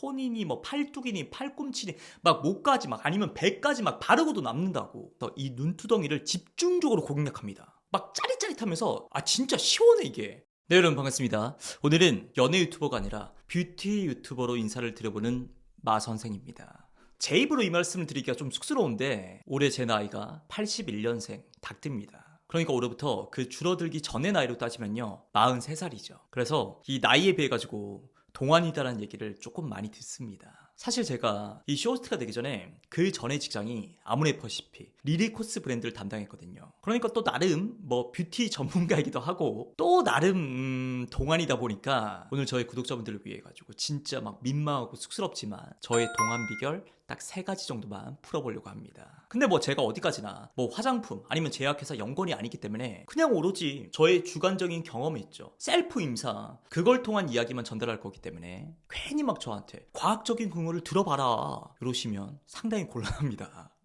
혼이니 뭐 팔뚝이니 팔꿈치니 막 목까지 막 아니면 배까지 막 바르고도 남는다고. 이 눈두덩이를 집중적으로 공략합니다. 막 짜릿짜릿하면서 진짜 시원해 이게. 네, 여러분 반갑습니다. 오늘은 연애 유튜버가 아니라 뷰티 유튜버로 인사를 드려보는 마 선생입니다. 제 입으로 이 말씀을 드리기가 좀 쑥스러운데 올해 제 나이가 81년생 닭띠입니다. 그러니까 올해부터 그 줄어들기 전의 나이로 따지면요 43살이죠. 그래서 이 나이에 비해 가지고 동안이다라는 얘기를 조금 많이 듣습니다. 사실 제가 이 쇼호스트가 되기 전에 그 전에 직장이 아모레퍼시픽 리리코스 브랜드를 담당했거든요. 그러니까 또 나름 뭐 뷰티 전문가이기도 하고 또 나름 동안이다 보니까 오늘 저희 구독자분들을 위해 가지고 진짜 막 민망하고 쑥스럽지만 저의 동안 비결 딱 3가지 정도만 풀어보려고 합니다. 근데 뭐 제가 어디까지나 뭐 화장품 아니면 제약회사 연건이 아니기 때문에 그냥 오로지 저의 주관적인 경험이 있죠. 셀프 임사 그걸 통한 이야기만 전달할 거기 때문에 괜히 막 저한테 과학적인 근거를 들어봐라 이러시면 상당히 곤란합니다.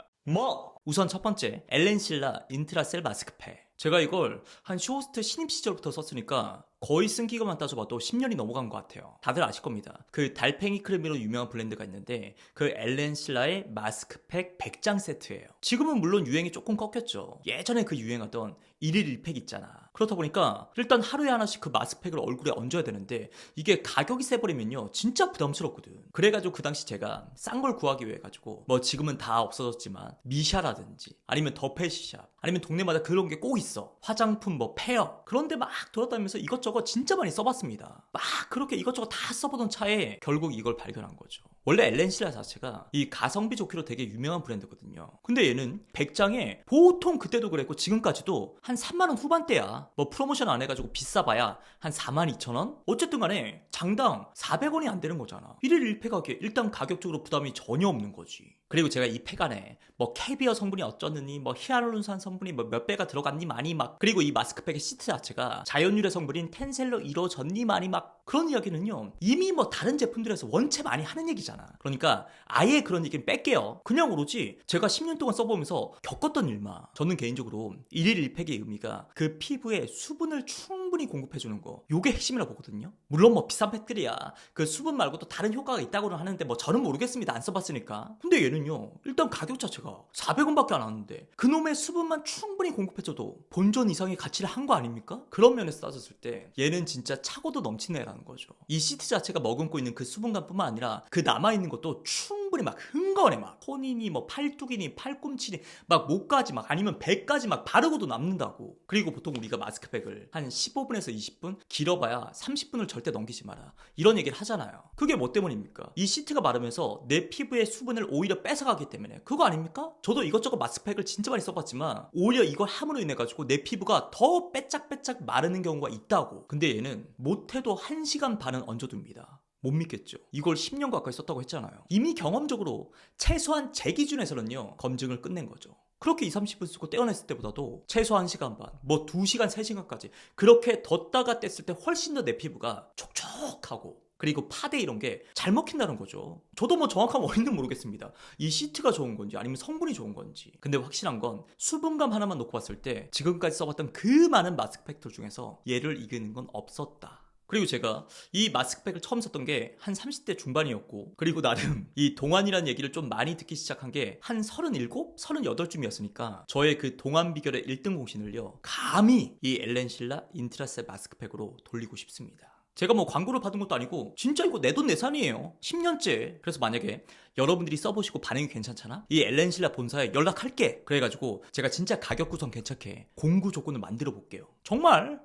우선 첫 번째 엘렌실라 인트라셀 마스크팩. 제가 이걸 한 쇼호스트 신입 시절부터 썼으니까 거의 쓴 기간만 따져봐도 10년이 넘어간 것 같아요. 다들 아실 겁니다. 그 달팽이 크림으로 유명한 블렌드가 있는데 그 엘렌실라의 마스크팩 100장 세트예요. 지금은 물론 유행이 조금 꺾였죠. 예전에 그 유행하던 1일 1팩 있잖아. 그렇다 보니까 일단 하루에 하나씩 그 마스크팩을 얼굴에 얹어야 되는데 이게 가격이 세버리면요 진짜 부담스럽거든. 그래가지고 그 당시 제가 싼 걸 구하기 위해 가지고 뭐 지금은 다 없어졌지만 미샤라든지 아니면 더페시샵 아니면 동네마다 그런 게 꼭 있어. 화장품 뭐 페어 그런데 막 돌아다니면서 이것저것 진짜 많이 써봤습니다. 막 그렇게 이것저것 다 써보던 차에 결국 이걸 발견한 거죠. 원래 엘렌실라 자체가 이 가성비 좋기로 되게 유명한 브랜드거든요. 근데 얘는 100장에 보통 그때도 그랬고 지금까지도 한 3만원 후반대야. 뭐 프로모션 안 해가지고 비싸봐야 한 42,000원? 어쨌든 간에 장당 400원이 안 되는 거잖아. 1일 1팩 하기에 일단 가격적으로 부담이 전혀 없는 거지. 그리고 제가 이 팩 안에 뭐 캐비어 성분이 어쩌느니 뭐 히알루론산 성분이 뭐 몇 배가 들어갔니 많이 막 그리고 이 마스크팩의 시트 자체가 자연유래 성분인 텐셀로 이루어졌니 많이 막 그런 이야기는요 이미 뭐 다른 제품들에서 원체 많이 하는 얘기잖아. 그러니까 아예 그런 얘기는 뺄게요. 그냥 오로지 제가 10년 동안 써보면서 겪었던 일만. 저는 개인적으로 1일 1팩의 의미가 그 피부에 수분을 충분히 공급해주는 거 요게 핵심이라 보거든요. 물론 뭐 비싼 팩들이야 그 수분 말고도 다른 효과가 있다고는 하는데 뭐 저는 모르겠습니다. 안 써봤으니까. 근데 얘는요 일단 가격 자체가 400원밖에 안 하는데 그놈의 수분만 충분히 공급해줘도 본전 이상의 가치를 한 거 아닙니까? 그런 면에서 따졌을 때 얘는 진짜 차고도 넘치는 애라는 거죠. 이 시트 자체가 머금고 있는 그 수분감뿐만 아니라 그 남아있는 것도 충분히 막 흥건해. 막 혼이니 뭐 팔뚝이니 팔꿈치니 막 목까지 막 아니면 배까지 막 바르고도 남는다고. 그리고 보통 우리가 마스크팩을 한 15분에서 20분 길어봐야 30분을 절대 넘기지 마라 이런 얘기를 하잖아요. 그게 뭐 때문입니까? 이 시트가 마르면서 내 피부의 수분을 오히려 뺏어가기 때문에. 그거 아닙니까? 저도 이것저것 마스크팩을 진짜 많이 써봤지만 오히려 이걸 함으로 인해 가지고 내 피부가 더 빼짝빼짝 마르는 경우가 있다고. 근데 얘는 못해도 1시간 반은 얹어둡니다. 못 믿겠죠. 이걸 10년 가까이 썼다고 했잖아요. 이미 경험적으로 최소한 제 기준에서는요 검증을 끝낸 거죠. 그렇게 20-30분 쓰고 떼어냈을 때보다도 최소 1시간 반, 뭐 2시간, 3시간까지 그렇게 뒀다가 뗐을 때 훨씬 더 내 피부가 촉촉하고 그리고 파데 이런 게 잘 먹힌다는 거죠. 저도 뭐 정확한 원인은 모르겠습니다. 이 시트가 좋은 건지 아니면 성분이 좋은 건지. 근데 확실한 건 수분감 하나만 놓고 봤을 때 지금까지 써봤던 그 많은 마스크팩들 중에서 얘를 이기는 건 없었다. 그리고 제가 이 마스크팩을 처음 썼던 게 한 30대 중반이었고 그리고 나름 이 동안이라는 얘기를 좀 많이 듣기 시작한 게 한 37? 38쯤이었으니까 저의 그 동안 비결의 1등 공신을요 감히 이 엘렌실라 인트라셀 마스크팩으로 돌리고 싶습니다. 제가 뭐 광고를 받은 것도 아니고 진짜 이거 내돈내산이에요. 10년째. 그래서 만약에 여러분들이 써보시고 반응이 괜찮잖아? 이 엘렌실라 본사에 연락할게. 그래가지고 제가 진짜 가격 구성 괜찮게 공구 조건을 만들어 볼게요. 정말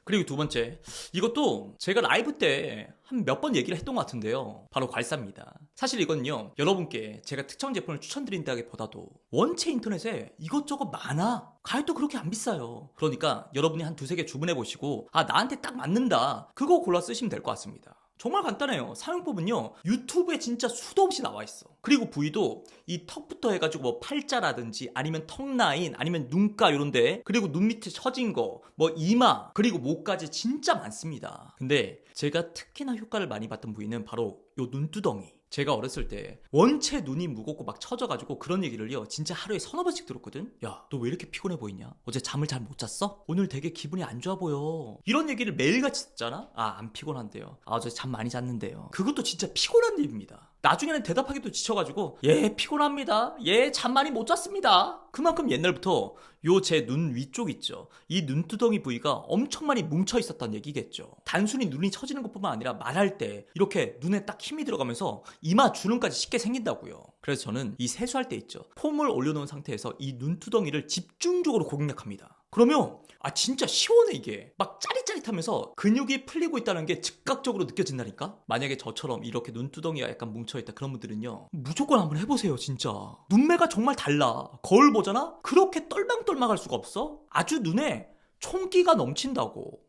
그리고 두 번째, 이것도 제가 라이브 때 한 몇 번 얘기를 했던 것 같은데요. 바로 괄사입니다. 사실 이건요, 여러분께 제가 특정 제품을 추천드린다기보다도 원체 인터넷에 이것저것 많아. 가격도 그렇게 안 비싸요. 그러니까 여러분이 한 2-3개 주문해보시고 나한테 딱 맞는다. 그거 골라 쓰시면 될 것 같습니다. 정말 간단해요. 사용법은요 유튜브에 진짜 수도 없이 나와 있어. 그리고 부위도 이 턱부터 해가지고 뭐 팔자라든지 아니면 턱 라인 아니면 눈가 요런데, 그리고 눈 밑에 처진 거, 뭐 이마, 그리고 목까지 진짜 많습니다. 근데 제가 특히나 효과를 많이 봤던 부위는 바로 요 눈두덩이. 제가 어렸을 때 원체 눈이 무겁고 막 처져가지고 그런 얘기를요 진짜 하루에 서너 번씩 들었거든. 야, 너 왜 이렇게 피곤해 보이냐? 어제 잠을 잘 못 잤어? 오늘 되게 기분이 안 좋아 보여. 이런 얘기를 매일같이 듣잖아? 아, 안 피곤한데요. 아, 어제 잠 많이 잤는데요. 그것도 진짜 피곤한 일입니다. 나중에는 대답하기도 지쳐가지고 예, 피곤합니다. 예, 잠 많이 못 잤습니다. 그만큼 옛날부터 요 제 눈 위쪽 있죠. 이 눈두덩이 부위가 엄청 많이 뭉쳐 있었단 얘기겠죠. 단순히 눈이 처지는 것뿐만 아니라 말할 때 이렇게 눈에 딱 힘이 들어가면서 이마 주름까지 쉽게 생긴다고요. 그래서 저는 이 세수할 때 있죠. 폼을 올려놓은 상태에서 이 눈두덩이를 집중적으로 고객력합니다. 그러면 진짜 시원해. 이게 막 짜릿짜릿하면서 근육이 풀리고 있다는 게 즉각적으로 느껴진다니까. 만약에 저처럼 이렇게 눈두덩이가 약간 뭉쳐있다 그런 분들은요 무조건 한번 해보세요. 진짜 눈매가 정말 달라. 거울 보잖아? 그렇게 똘망똘망할 수가 없어. 아주 눈에 총기가 넘친다고.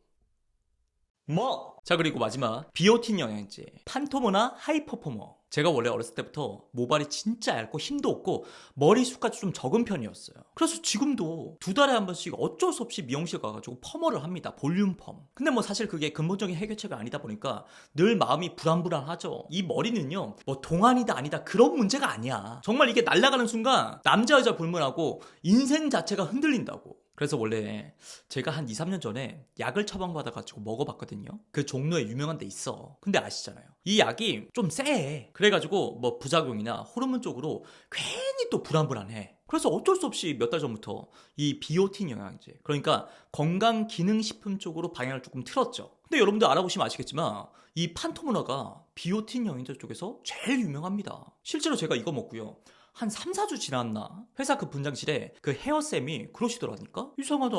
자, 그리고 마지막 비오틴 영양제 판토모나 하이퍼포머. 제가 원래 어렸을 때부터 모발이 진짜 얇고 힘도 없고 머리숱까지 좀 적은 편이었어요. 그래서 지금도 2달에 한 번씩 어쩔 수 없이 미용실 가가지고 펌을 합니다. 볼륨 펌. 근데 뭐 사실 그게 근본적인 해결책이 아니다 보니까 늘 마음이 불안불안하죠. 이 머리는요 뭐 동안이다 아니다 그런 문제가 아니야. 정말 이게 날아가는 순간 남자 여자 불문하고 인생 자체가 흔들린다고. 그래서 원래 제가 한 2, 3년 전에 약을 처방받아가지고 먹어봤거든요. 그 종로에 유명한 데 있어. 근데 아시잖아요. 이 약이 좀 쎄. 그래가지고 뭐 부작용이나 호르몬 쪽으로 괜히 또 불안불안해. 그래서 어쩔 수 없이 몇 달 전부터 이 비오틴 영양제, 그러니까 건강기능식품 쪽으로 방향을 조금 틀었죠. 근데 여러분들 알아보시면 아시겠지만 이 판토모나가 비오틴 영양제 쪽에서 제일 유명합니다. 실제로 제가 이거 먹고요 한 3, 4주 지났나? 회사 그 분장실에 그 헤어쌤이 그러시더라니까? 이상하다.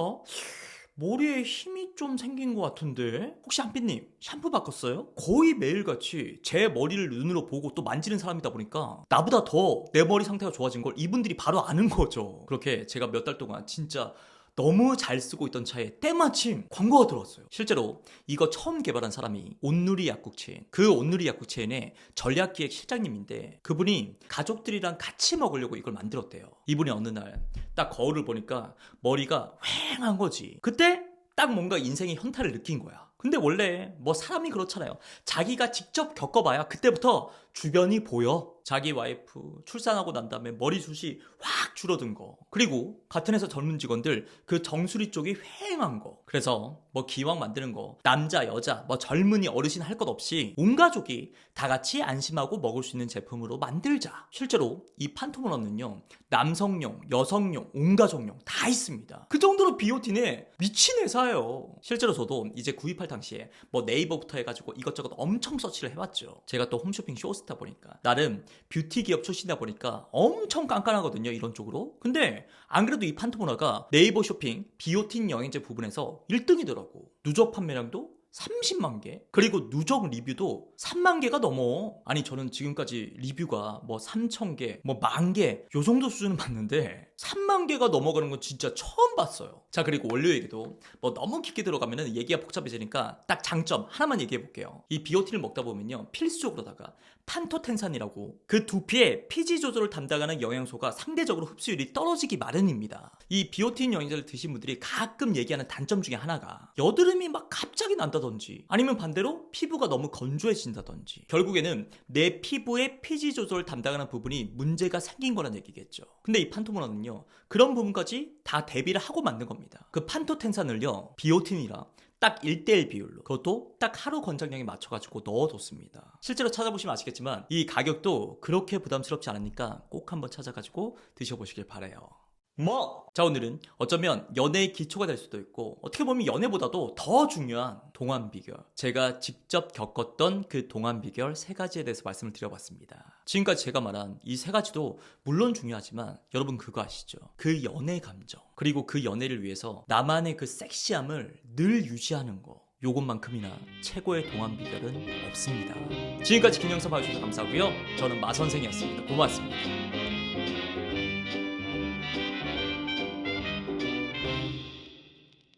머리에 힘이 좀 생긴 것 같은데? 혹시 한빛님 샴푸 바꿨어요? 거의 매일같이 제 머리를 눈으로 보고 또 만지는 사람이다 보니까 나보다 더 내 머리 상태가 좋아진 걸 이분들이 바로 아는 거죠. 그렇게 제가 몇 달 동안 진짜 너무 잘 쓰고 있던 차에 때마침 광고가 들어왔어요. 실제로 이거 처음 개발한 사람이 온누리 약국체인, 그 온누리 약국체인의 전략기획 실장님인데 그분이 가족들이랑 같이 먹으려고 이걸 만들었대요. 이분이 어느 날 딱 거울을 보니까 머리가 휑한 거지. 그때 딱 뭔가 인생의 현타를 느낀 거야. 근데 원래 뭐 사람이 그렇잖아요. 자기가 직접 겪어봐야 그때부터 주변이 보여. 자기 와이프 출산하고 난 다음에 머리숱이 확 줄어든 거, 그리고 같은 회사 젊은 직원들 그 정수리 쪽이 휑한 거. 그래서 뭐 기왕 만드는 거 남자 여자 뭐 젊은이 어르신 할 것 없이 온 가족이 다 같이 안심하고 먹을 수 있는 제품으로 만들자. 실제로 이 판토모나는요 남성용, 여성용, 온 가족용 다 있습니다. 그 정도로 비오틴에 미친 회사예요. 실제로 저도 이제 구입할 당시에 뭐 네이버부터 해가지고 이것저것 엄청 서치를 해봤죠. 제가 또 홈쇼핑 쇼스타 보니까 나름 뷰티 기업 출신이다 보니까 엄청 깐깐하거든요, 이런 쪽으로. 근데 안 그래도 이 판토모나가 네이버 쇼핑 비오틴 영양제 부분에서 1등이더라고. 누적 판매량도 30만 개, 그리고 누적 리뷰도 3만 개가 넘어. 아니 저는 지금까지 리뷰가 뭐 3천 개, 뭐 10,000개 요 정도 수준은 봤는데 3만 개가 넘어가는 건 진짜 처음 봤어요. 자, 그리고 원료 얘기도 뭐 너무 깊게 들어가면은 얘기가 복잡해지니까 딱 장점 하나만 얘기해 볼게요. 이 비오틴을 먹다 보면요 필수적으로다가 판토텐산이라고 그 두피의 피지 조절을 담당하는 영양소가 상대적으로 흡수율이 떨어지기 마련입니다. 이 비오틴 영양제를 드신 분들이 가끔 얘기하는 단점 중에 하나가 여드름이 막 갑자기 난다든지 아니면 반대로 피부가 너무 건조해진다든지 결국에는 내 피부의 피지 조절을 담당하는 부분이 문제가 생긴 거란 얘기겠죠. 근데 이 판토모나는요 그런 부분까지 다 대비를 하고 만든 겁니다. 그 판토텐산을요 비오틴이랑 딱 1:1 비율로, 그것도 딱 하루 권장량에 맞춰가지고 넣어뒀습니다. 실제로 찾아보시면 아시겠지만 이 가격도 그렇게 부담스럽지 않으니까 꼭 한번 찾아가지고 드셔보시길 바라요. 자, 오늘은 어쩌면 연애의 기초가 될 수도 있고 어떻게 보면 연애보다도 더 중요한 동안 비결, 제가 직접 겪었던 그 동안 비결 3가지에 대해서 말씀을 드려봤습니다. 지금까지 제가 말한 이 3가지도 물론 중요하지만 여러분 그거 아시죠? 그 연애 감정, 그리고 그 연애를 위해서 나만의 그 섹시함을 늘 유지하는 거, 요것만큼이나 최고의 동안 비결은 없습니다. 지금까지 김영선 봐주셔서 감사하고요. 저는 마선생이었습니다. 고맙습니다.